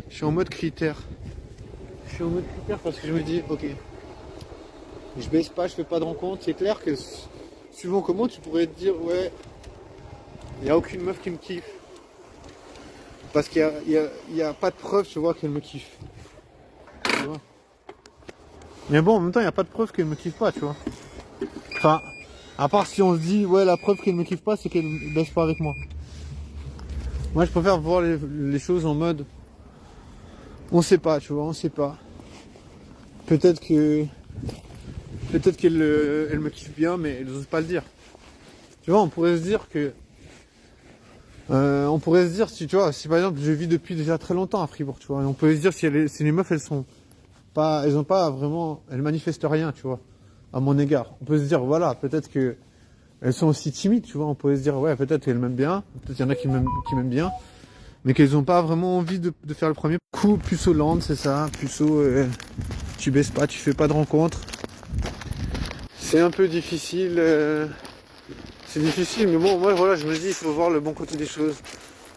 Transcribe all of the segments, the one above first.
Je suis en mode critère. Je suis en mode critère parce que je me dis, ok, je baisse pas, je fais pas de rencontre. C'est clair que suivant comment tu pourrais te dire, ouais, il n'y a aucune meuf qui me kiffe. Parce qu'il y a pas de preuve, tu vois, qu'elle me kiffe. Tu vois. Mais bon, en même temps, il n'y a pas de preuve qu'elle me kiffe pas, tu vois. Enfin, à part si on se dit, ouais, la preuve qu'elle me kiffe pas, c'est qu'elle baisse pas avec moi. Moi, je préfère voir les choses en mode, on sait pas, tu vois, on sait pas. Peut-être que, peut-être qu'elle elle me kiffe bien, mais elle n'ose pas le dire. Tu vois, on pourrait se dire que, on pourrait se dire, si tu vois, si par exemple je vis depuis déjà très longtemps à Fribourg, tu vois, et on peut se dire si les meufs elles ont pas vraiment, elles manifestent rien, tu vois, à mon égard. On peut se dire, voilà, peut-être que elles sont aussi timides, tu vois, on pourrait se dire, ouais, peut-être qu'elles m'aiment bien, peut-être qu'il y en a qui m'aiment bien, mais qu'elles n'ont pas vraiment envie de faire le premier coup. Puceau Land, c'est ça, Puceau, tu baisses pas, tu fais pas de rencontres. C'est un peu difficile, c'est difficile, mais bon, moi, voilà, je me dis, il faut voir le bon côté des choses.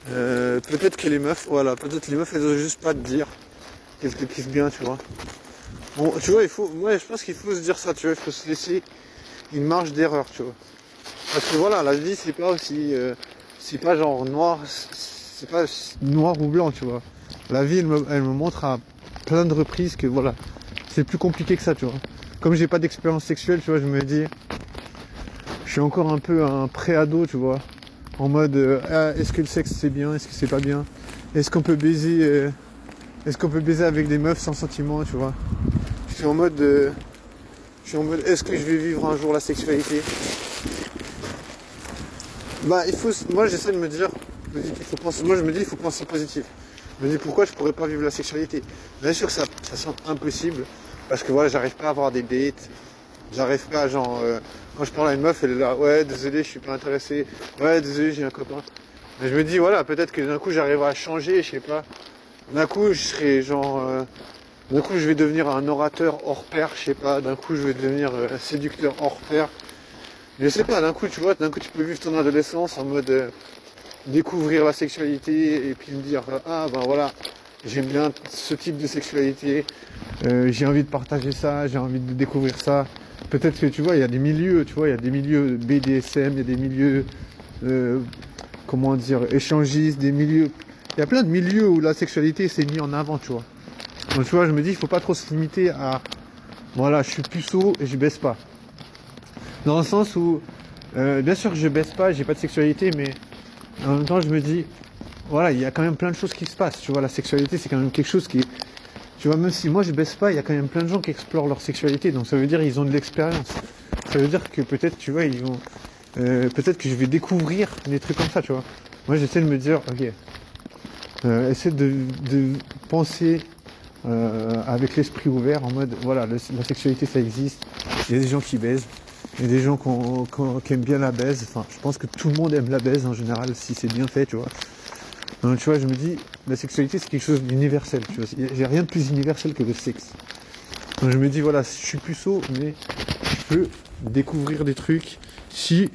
Peut-être que les meufs, voilà, peut-être les meufs, elles osent juste pas te dire qu'elles te kiffent bien, tu vois. Bon, tu vois, je pense qu'il faut se dire ça, tu vois, il faut se laisser une marge d'erreur, tu vois. Parce que voilà, la vie, c'est pas aussi, c'est pas genre noir, c'est pas noir ou blanc, tu vois. La vie, elle me montre à plein de reprises que voilà, c'est plus compliqué que ça, tu vois. Comme j'ai pas d'expérience sexuelle, tu vois, je me dis, je suis encore un peu un pré-ado, tu vois. En mode, est-ce que le sexe c'est bien, est-ce que c'est pas bien, est-ce qu'on peut baiser, avec des meufs sans sentiment, tu vois. Je suis en mode, est-ce que je vais vivre un jour la sexualité? Bah, moi j'essaie de me dire, il faut penser positif. Je me dis pourquoi je pourrais pas vivre la sexualité. Bien sûr que ça semble impossible, parce que voilà, j'arrive pas à avoir des dates, j'arrive pas à genre, quand je parle à une meuf, elle est là, ouais, désolé, je suis pas intéressé, ouais, désolé, j'ai un copain. Mais je me dis, voilà, peut-être que d'un coup j'arriverai à changer, je sais pas. D'un coup, je serai genre, d'un coup je vais devenir un orateur hors pair, je sais pas, d'un coup je vais devenir un séducteur hors pair. Je sais pas, d'un coup, tu vois, d'un coup tu peux vivre ton adolescence en mode découvrir la sexualité et puis me dire ah ben voilà, j'aime bien ce type de sexualité, j'ai envie de partager ça, j'ai envie de découvrir ça. Peut-être que tu vois, il y a des milieux, tu vois, il y a des milieux BDSM, il y a des milieux comment dire, échangistes, des milieux. Il y a plein de milieux où la sexualité s'est mise en avant, tu vois. Donc tu vois, je me dis, il faut pas trop se limiter à voilà, je suis puceau et je baisse pas. Dans le sens où, bien sûr que je baisse pas, j'ai pas de sexualité, mais en même temps, je me dis, voilà, il y a quand même plein de choses qui se passent. Tu vois, la sexualité, c'est quand même quelque chose qui, tu vois, même si moi je baisse pas, il y a quand même plein de gens qui explorent leur sexualité. Donc ça veut dire qu'ils ont de l'expérience. Ça veut dire que peut-être, tu vois, ils vont, peut-être que je vais découvrir des trucs comme ça, tu vois. Moi, j'essaie de me dire, ok, essaie de penser avec l'esprit ouvert, en mode, voilà, la sexualité, ça existe. Il y a des gens qui baisent. Il y a des gens qui aiment bien la baise. Enfin, je pense que tout le monde aime la baise en général, si c'est bien fait, tu vois. Donc, tu vois, je me dis, la sexualité, c'est quelque chose d'universel, tu vois. J'ai rien de plus universel que le sexe. Donc, je me dis, voilà, je suis puceau, mais je peux découvrir des trucs si